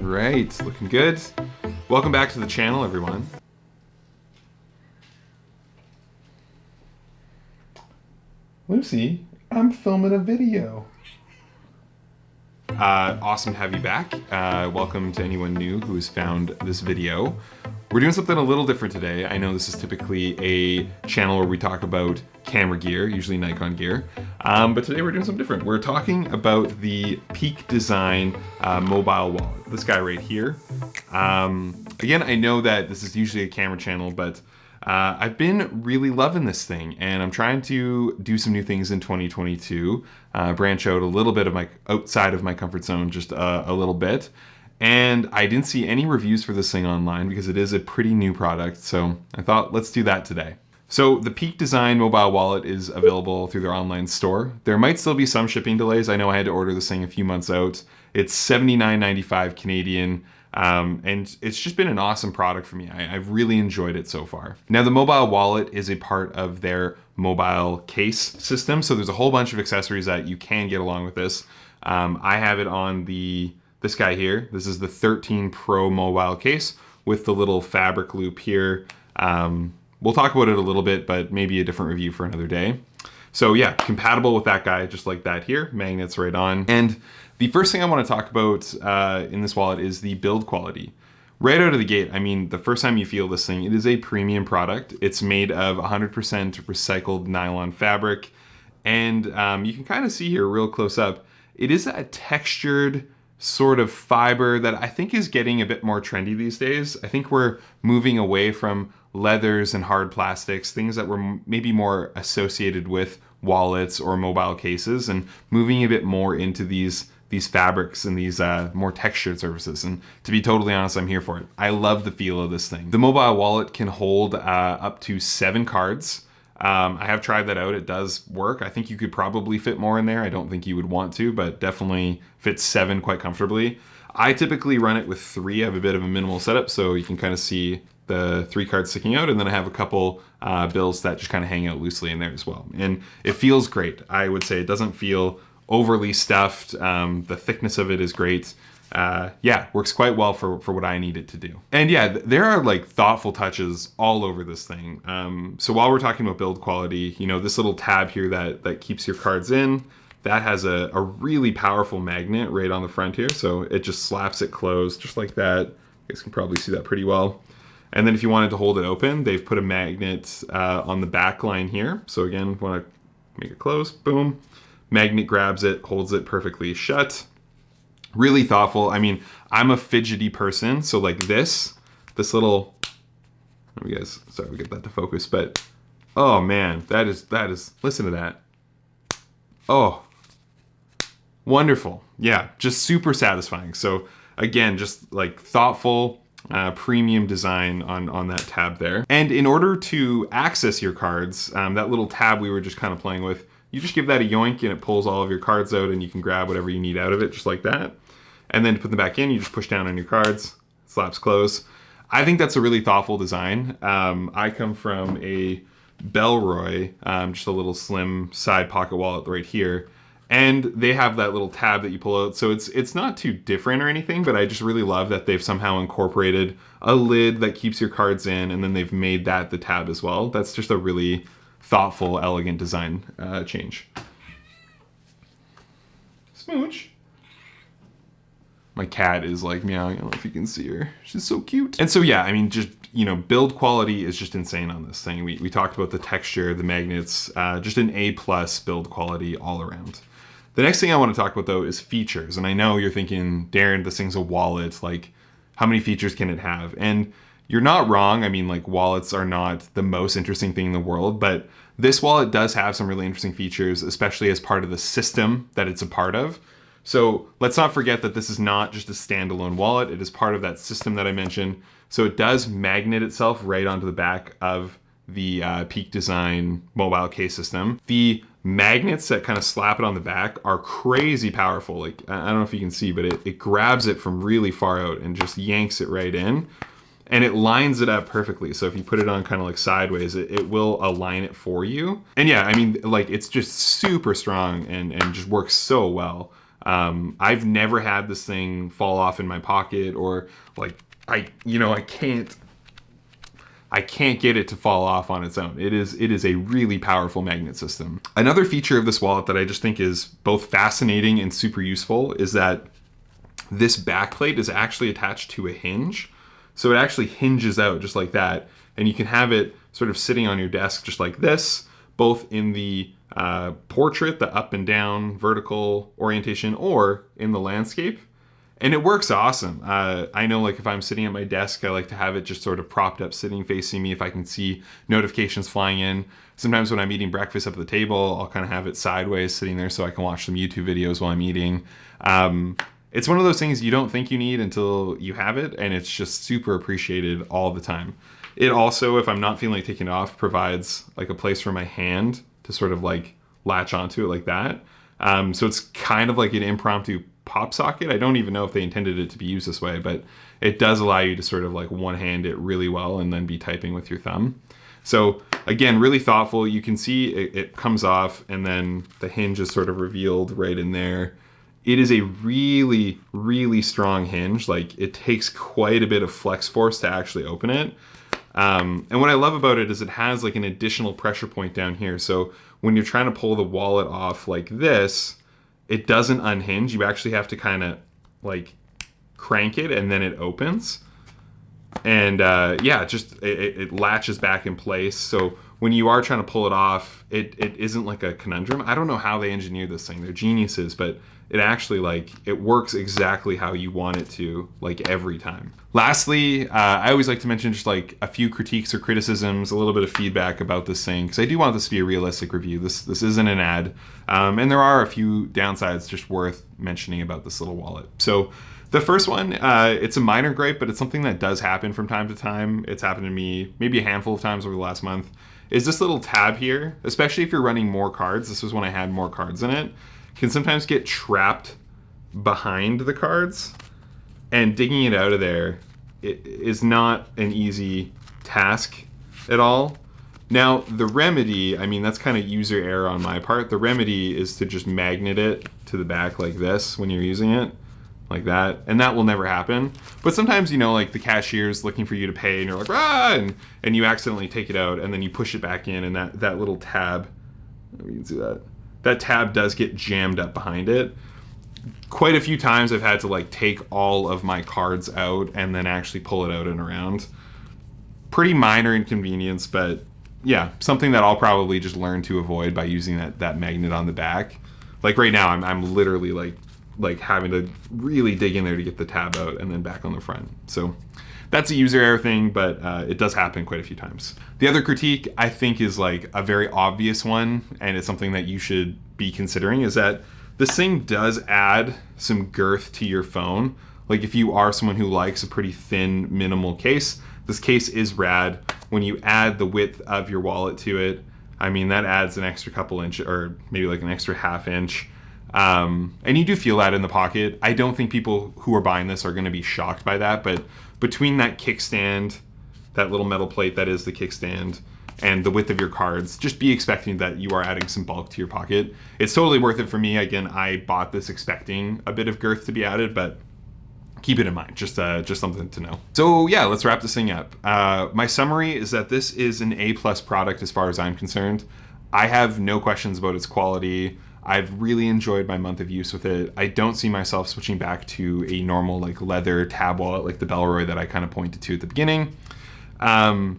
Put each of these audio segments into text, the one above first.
Right, looking good. Welcome back to the channel, everyone. Lucy, I'm filming a video. Awesome to have you back. Welcome to anyone new who has found this video. We're doing something a little different today. I know this is typically a channel where we talk about camera gear, usually Nikon gear, but today we're doing something different. We're talking about the Peak Design mobile wallet, this guy right here. Again, I know that this is usually a camera channel, but I've been really loving this thing, and I'm trying to do some new things in 2022, branch out a little bit of outside of my comfort zone just a little bit. And I didn't see any reviews for this thing online because it is a pretty new product, so I thought let's do that today. So the Peak Design mobile wallet is available through their online store. There might still be some shipping delays. I know I had to order this thing a few months out. It's $79.95 Canadian. And it's just been an awesome product for me. I've really enjoyed it so far. Now, the mobile wallet is a part of their mobile case system, so there's a whole bunch of accessories that you can get along with this. I have it on this guy here. This is the 13 Pro mobile case with the little fabric loop here. We'll talk about it a little bit, but maybe a different review for another day. So yeah, compatible with that guy, just like that here. Magnets right on. And the first thing I want to talk about in this wallet is the build quality. Right out of the gate, I mean, the first time you feel this thing, it is a premium product. It's made of 100% recycled nylon fabric. And you can kind of see here real close up, it is a textured sort of fiber that I think is getting a bit more trendy these days. I think we're moving away from leathers and hard plastics, things that were maybe more associated with wallets or mobile cases, and moving a bit more into these fabrics and these more textured surfaces. And to be totally honest, I'm here for it. I love the feel of this thing. The mobile wallet can hold up to 7 cards. I have tried that out. It does work. I think you could probably fit more in there. I don't think you would want to, but definitely fits 7 quite comfortably. I typically run it with 3. I have a bit of a minimal setup, so you can kind of see the 3 cards sticking out, and then I have a couple bills that just kind of hang out loosely in there as well. And it feels great. I would say it doesn't feel overly stuffed. The thickness of it is great. Yeah, works quite well for what I need it to do. And yeah, there are like thoughtful touches all over this thing. So while we're talking about build quality, you know, this little tab here that keeps your cards in, that has a really powerful magnet right on the front here. So it just slaps it closed just like that. You guys can probably see that pretty well. And then if you wanted to hold it open, they've put a magnet on the back line here. So again, if you want to make it close, boom. Magnet grabs it, holds it perfectly shut. Really thoughtful. I mean, I'm a fidgety person, so like this little, you guys, sorry, we get that to focus, but oh man, that is, listen to that. Oh, wonderful. Yeah, just super satisfying. So again, just like thoughtful, premium design on that tab there. And in order to access your cards, that little tab we were just kind of playing with, you just give that a yoink and it pulls all of your cards out and you can grab whatever you need out of it just like that. And then to put them back in, you just push down on your cards, slaps close. I think that's a really thoughtful design. I come from a Bellroy, just a little slim side pocket wallet right here. And they have that little tab that you pull out. So it's not too different or anything, but I just really love that they've somehow incorporated a lid that keeps your cards in, and then they've made that the tab as well. That's just a really thoughtful, elegant design change. Smooch. My cat is like meowing. I don't know if you can see her. She's so cute. And so yeah, I mean, just, you know, build quality is just insane on this thing. We talked about the texture, the magnets, just an A+ build quality all around. The next thing I want to talk about though is features. And I know you're thinking, Darren, this thing's a wallet. Like, how many features can it have? And you're not wrong. I mean, like, wallets are not the most interesting thing in the world, but this wallet does have some really interesting features, especially as part of the system that it's a part of. So let's not forget that this is not just a standalone wallet. It is part of that system that I mentioned. So it does magnet itself right onto the back of the Peak Design mobile case system. The magnets that kind of slap it on the back are crazy powerful. Like, I don't know if you can see, but it grabs it from really far out and just yanks it right in. And it lines it up perfectly. So if you put it on kind of like sideways, it will align it for you. And yeah, I mean, like, it's just super strong and just works so well. I've never had this thing fall off in my pocket, or like I can't get it to fall off on its own. It is a really powerful magnet system. Another feature of this wallet that I just think is both fascinating and super useful is that this backplate is actually attached to a hinge. So it actually hinges out just like that. And you can have it sort of sitting on your desk just like this, both in the portrait, the up and down vertical orientation, or in the landscape. And it works awesome. I know, like, if I'm sitting at my desk, I like to have it just sort of propped up, sitting facing me, if I can see notifications flying in. Sometimes when I'm eating breakfast up at the table, I'll kind of have it sideways sitting there so I can watch some YouTube videos while I'm eating. It's one of those things you don't think you need until you have it, and it's just super appreciated all the time. It also, if I'm not feeling like taking it off, provides like a place for my hand to sort of like latch onto it like that. So it's kind of like an impromptu pop socket. I don't even know if they intended it to be used this way, but it does allow you to sort of like one-hand it really well and then be typing with your thumb. So again, really thoughtful. You can see it comes off, and then the hinge is sort of revealed right in there. It is a really, really strong hinge. Like, it takes quite a bit of flex force to actually open it. And what I love about it is it has like an additional pressure point down here. So when you're trying to pull the wallet off like this, it doesn't unhinge. You actually have to kind of like crank it, and then it opens. And yeah, it latches back in place. So when you are trying to pull it off, it isn't like a conundrum. I don't know how they engineered this thing. They're geniuses, but it actually, like, it works exactly how you want it to, like, every time. Lastly, I always like to mention just like a few critiques or criticisms, a little bit of feedback about this thing, because I do want this to be a realistic review. This isn't an ad, and there are a few downsides just worth mentioning about this little wallet. So the first one, it's a minor gripe, but it's something that does happen from time to time. It's happened to me maybe a handful of times over the last month. Is this little tab here, especially if you're running more cards, this was when I had more cards in it, can sometimes get trapped behind the cards, and digging it out of there is not an easy task at all. Now, the remedy, I mean, that's kind of user error on my part. The remedy is to just magnet it to the back like this when you're using it, like that, and that will never happen. But sometimes, you know, like the cashier's looking for you to pay, and you're like, ah, and you accidentally take it out, and then you push it back in, and that little tab, you can see that tab does get jammed up behind it. Quite a few times I've had to like take all of my cards out and then actually pull it out and around. Pretty minor inconvenience, but yeah, something that I'll probably just learn to avoid by using that magnet on the back. Like right now, I'm literally like having to really dig in there to get the tab out and then back on the front. So that's a user error thing, but it does happen quite a few times. The other critique I think is like a very obvious one, and it's something that you should be considering, is that this thing does add some girth to your phone. Like, if you are someone who likes a pretty thin, minimal case, this case is rad. When you add the width of your wallet to it, I mean, that adds an extra couple inches, or maybe like an extra half inch. And you do feel that in the pocket. I don't think people who are buying this are going to be shocked by that, but between that kickstand, that little metal plate that is the kickstand, and the width of your cards, just be expecting that you are adding some bulk to your pocket. It's totally worth it for me. Again, I bought this expecting a bit of girth to be added, but keep it in mind, just something to know. So yeah, let's wrap this thing up. My summary is that this is an A+ product as far as I'm concerned. I have no questions about its quality. I've really enjoyed my month of use with it. I don't see myself switching back to a normal like leather tab wallet like the Bellroy that I kind of pointed to at the beginning.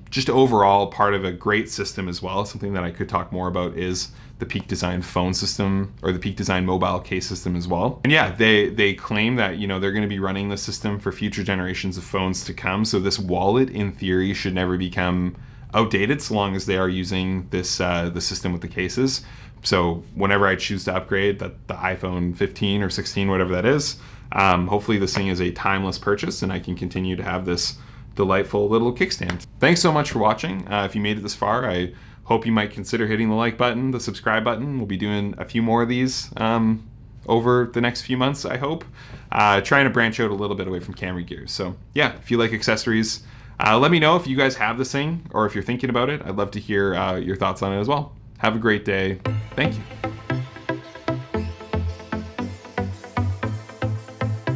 Just overall part of a great system as well. Something that I could talk more about is the Peak Design phone system, or the Peak Design mobile case system as well. And yeah, they claim that, you know, they're going to be running the system for future generations of phones to come. So this wallet in theory should never become outdated, so long as they are using this the system with the cases. So whenever I choose to upgrade the iPhone 15 or 16, whatever that is, hopefully this thing is a timeless purchase and I can continue to have this delightful little kickstand. Thanks so much for watching. If you made it this far, I hope you might consider hitting the like button, the subscribe button. We'll be doing a few more of these over the next few months, I hope. Trying to branch out a little bit away from camera gear. So yeah, if you like accessories, let me know if you guys have this thing or if you're thinking about it. I'd love to hear your thoughts on it as well. Have a great day. Thank you.